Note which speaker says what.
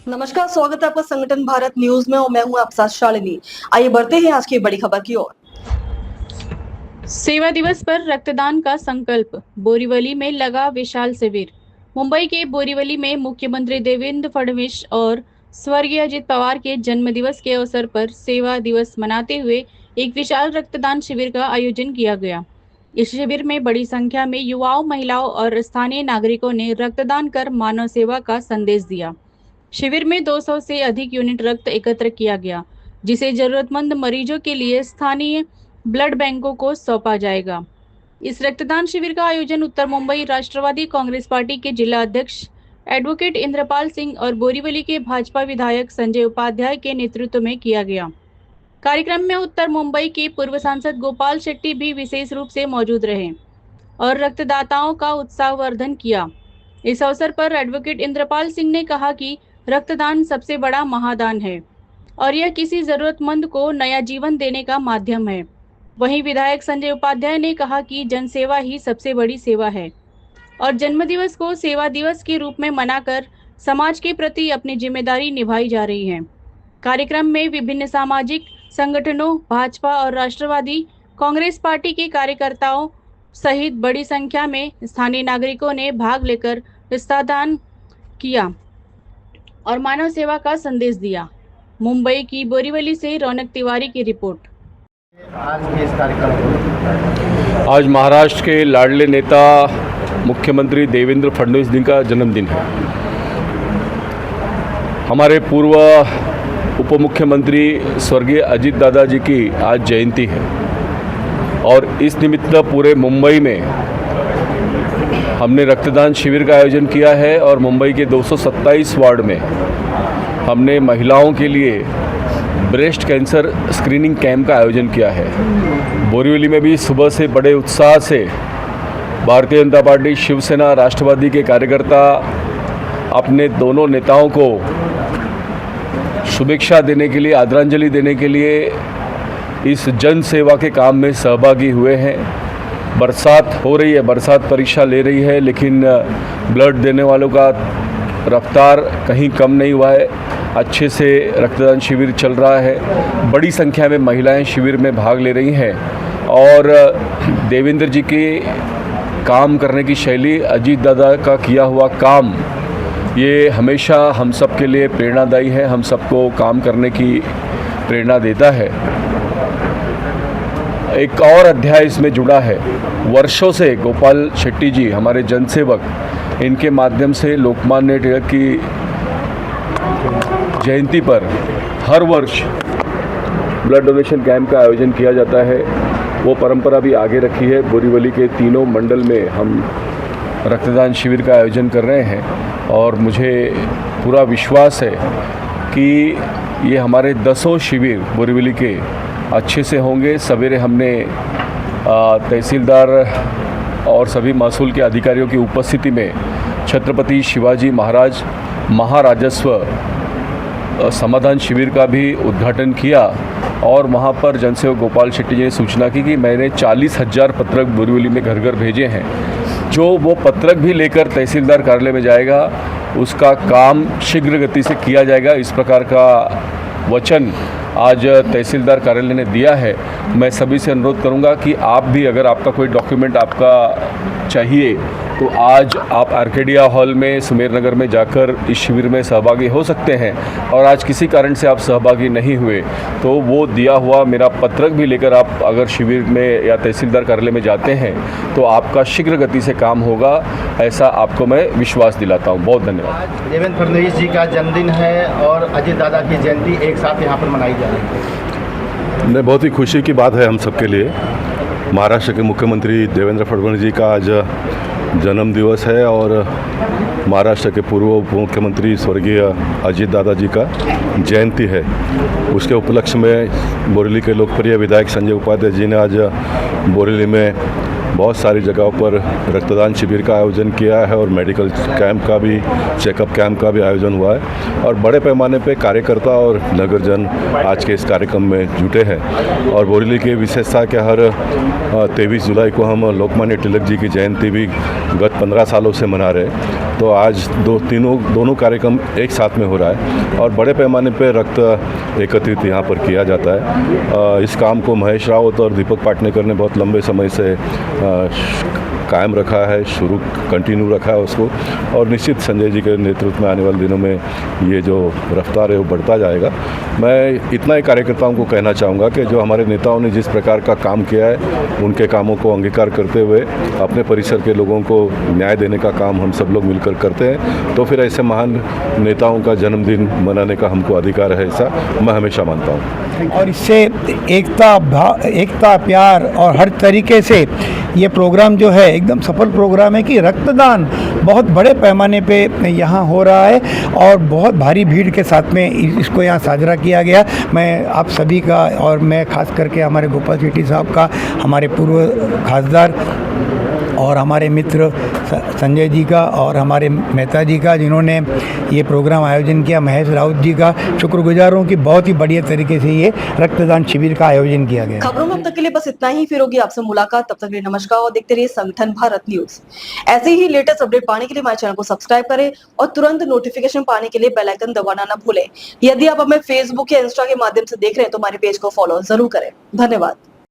Speaker 1: नमस्कार, स्वागत है आपका संगठन भारत न्यूज में और मैं हूं आपके साथ शालिनी। आइए बढ़ते हैं आज की बड़ी खबर की ओर।
Speaker 2: सेवा दिवस पर रक्तदान का संकल्प, बोरीवली में लगा विशाल शिविर। मुंबई के बोरीवली में मुख्यमंत्री देवेंद्र फडणवीस और स्वर्गीय अजित पवार के जन्म दिवस के अवसर पर सेवा दिवस मनाते हुए एक विशाल रक्तदान शिविर का आयोजन किया गया। इस शिविर में बड़ी संख्या में युवाओं, महिलाओं और स्थानीय नागरिकों ने रक्तदान कर मानव सेवा का संदेश दिया। शिविर में 200 से अधिक यूनिट रक्त एकत्र किया गया, जिसे जरूरतमंद मरीजों के लिए स्थानीय ब्लड बैंकों को सौंपा जाएगा। इस रक्तदान शिविर का आयोजन उत्तर मुंबई राष्ट्रवादी कांग्रेस पार्टी के जिला अध्यक्ष एडवोकेट इंद्रपाल सिंह और बोरीवली के भाजपा विधायक संजय उपाध्याय के नेतृत्व में किया गया। कार्यक्रम में उत्तर मुंबई के पूर्व सांसद गोपाल शेट्टी भी विशेष रूप से मौजूद रहे और रक्तदाताओं का उत्साहवर्धन किया। इस अवसर पर एडवोकेट इंद्रपाल सिंह ने कहा कि रक्तदान सबसे बड़ा महादान है और यह किसी जरूरतमंद को नया जीवन देने का माध्यम है। वहीं विधायक संजय उपाध्याय ने कहा कि जनसेवा ही सबसे बड़ी सेवा है और जन्मदिवस को सेवा दिवस के रूप में मनाकर समाज के प्रति अपनी जिम्मेदारी निभाई जा रही है। कार्यक्रम में विभिन्न सामाजिक संगठनों, भाजपा और राष्ट्रवादी कांग्रेस पार्टी के कार्यकर्ताओं सहित बड़ी संख्या में स्थानीय नागरिकों ने भाग लेकर रक्तदान किया और मानव सेवा का संदेश दिया। मुंबई की बोरीवली से रौनक तिवारी की रिपोर्ट।
Speaker 3: आज के इस कार्यक्रम को
Speaker 4: आज महाराष्ट्र के लाडले नेता मुख्यमंत्री देवेंद्र फडणवीस जी का जन्मदिन है। हमारे पूर्व उप मुख्यमंत्री स्वर्गीय अजित दादा जी की आज जयंती है और इस निमित्त पूरे मुंबई में हमने रक्तदान शिविर का आयोजन किया है और मुंबई के 227 वार्ड में हमने महिलाओं के लिए ब्रेस्ट कैंसर स्क्रीनिंग कैंप का आयोजन किया है। बोरीवली में भी सुबह से बड़े उत्साह से भारतीय जनता पार्टी, शिवसेना, राष्ट्रवादी के कार्यकर्ता अपने दोनों नेताओं को शुभेच्छा देने के लिए, आदरांजलि देने के लिए इस जन सेवा के काम में सहभागी हुए हैं। बरसात हो रही है, बरसात परीक्षा ले रही है, लेकिन ब्लड देने वालों का रफ्तार कहीं कम नहीं हुआ है। अच्छे से रक्तदान शिविर चल रहा है। बड़ी संख्या में महिलाएं शिविर में भाग ले रही हैं और देवेंद्र जी की काम करने की शैली, अजीत दादा का किया हुआ काम, ये हमेशा हम सब के लिए प्रेरणादायी है, हम सबको काम करने की प्रेरणा देता है। एक और अध्याय इसमें जुड़ा है। वर्षों से गोपाल शेट्टी जी हमारे जनसेवक, इनके माध्यम से लोकमान्य तिलक की जयंती पर हर वर्ष ब्लड डोनेशन कैंप का आयोजन किया जाता है। वो परंपरा भी आगे रखी है। बोरीवली के तीनों मंडल में हम रक्तदान शिविर का आयोजन कर रहे हैं और मुझे पूरा विश्वास है कि ये हमारे 10 शिविर बोरीवली के अच्छे से होंगे। सवेरे हमने तहसीलदार और सभी महसूल के अधिकारियों की उपस्थिति में छत्रपति शिवाजी महाराज महाराजस्व समाधान शिविर का भी उद्घाटन किया और वहाँ पर जनसेवक गोपाल शेट्टी जी ने सूचना की कि मैंने 40,000 पत्रक बोरीवली में घर घर भेजे हैं। जो वो पत्रक भी लेकर तहसीलदार कार्यालय में जाएगा, उसका काम शीघ्र गति से किया जाएगा। इस प्रकार का वचन आज तहसीलदार कार्यालय ने दिया है। मैं सभी से अनुरोध करूंगा कि आप भी, अगर आपका कोई डॉक्यूमेंट आपका चाहिए, तो आज आप आर्केडिया हॉल में सुमेर नगर में जाकर इस शिविर में सहभागी हो सकते हैं। और आज किसी कारण से आप सहभागी नहीं हुए तो वो दिया हुआ मेरा पत्रक भी लेकर आप अगर शिविर में या तहसीलदार कार्यालय में जाते हैं तो आपका शीघ्र गति से काम होगा, ऐसा आपको मैं विश्वास दिलाता हूँ। बहुत धन्यवाद।
Speaker 3: देवेंद्र फडणवीस जी का जन्मदिन है और अजित दादा की जयंती एक साथ यहाँ पर मनाई जा रही है।
Speaker 5: नहीं, बहुत ही खुशी की बात है हम सबके लिए। महाराष्ट्र के मुख्यमंत्री देवेंद्र फडणवीस जी का आज जन्म दिवस है और महाराष्ट्र के पूर्व उप मुख्यमंत्री स्वर्गीय अजित दादा जी का जयंती है। उसके उपलक्ष्य में बोरीवली के लोकप्रिय विधायक संजय उपाध्याय जी ने आज बोरीवली में बहुत सारी जगहों पर रक्तदान शिविर का आयोजन किया है और मेडिकल कैंप का भी, चेकअप कैंप का भी आयोजन हुआ है और बड़े पैमाने पे कार्यकर्ता और नगरजन आज के इस कार्यक्रम में जुटे हैं। और बोरीवली की विशेषता कि हर 23 जुलाई को हम लोकमान्य तिलक जी की जयंती भी गत 15 सालों से मना रहे हैं, तो आज दोनों कार्यक्रम एक साथ में हो रहा है और बड़े पैमाने पे रक्त एकत्रित यहाँ पर किया जाता है। इस काम को महेश रावत और दीपक पाटनेकर ने बहुत लंबे समय से कायम रखा है, कंटिन्यू रखा है उसको, और निश्चित संजय जी के नेतृत्व में आने वाले दिनों में ये जो रफ्तार है वो बढ़ता जाएगा। मैं इतना ही कार्यकर्ताओं को कहना चाहूँगा कि जो हमारे नेताओं ने जिस प्रकार का काम किया है उनके कामों को अंगीकार करते हुए अपने परिसर के लोगों को न्याय देने का काम हम सब लोग मिलकर करते हैं, तो फिर ऐसे महान नेताओं का जन्मदिन मनाने का हमको अधिकार है, ऐसा मैं हमेशा मानता हूँ।
Speaker 6: और इससे एकता प्यार और हर तरीके से ये प्रोग्राम जो है एकदम सफल प्रोग्राम है कि रक्तदान बहुत बड़े पैमाने पे यहाँ हो रहा है और बहुत भारी भीड़ के साथ में इसको यहाँ साझा किया गया। मैं आप सभी का और मैं खास करके हमारे गोपाल शेट्टी साहब का, हमारे पूर्व खासदार और हमारे मित्र संजय जी का और हमारे मेहता जी का, जिन्होंने ये प्रोग्राम आयोजन किया, महेश राउत जी का शुक्रगुजार हूँ कि बहुत ही बढ़िया तरीके से ये रक्तदान शिविर का आयोजन किया गया।
Speaker 1: खबरों में अब तक के लिए बस इतना ही, फिर होगी आपसे मुलाकात। तब तक के लिए नमस्कार और देखते रहिए संगठन भारत न्यूज। ऐसे ही लेटेस्ट अपडेट पाने के लिए हमारे चैनल को सब्सक्राइब करें और तुरंत नोटिफिकेशन पाने के लिए बेल आइकन दबाना न भूलें। यदि आप हमें फेसबुक या इंस्टा के माध्यम से देख रहे हैं तो हमारे पेज को फॉलो जरूर करें। धन्यवाद।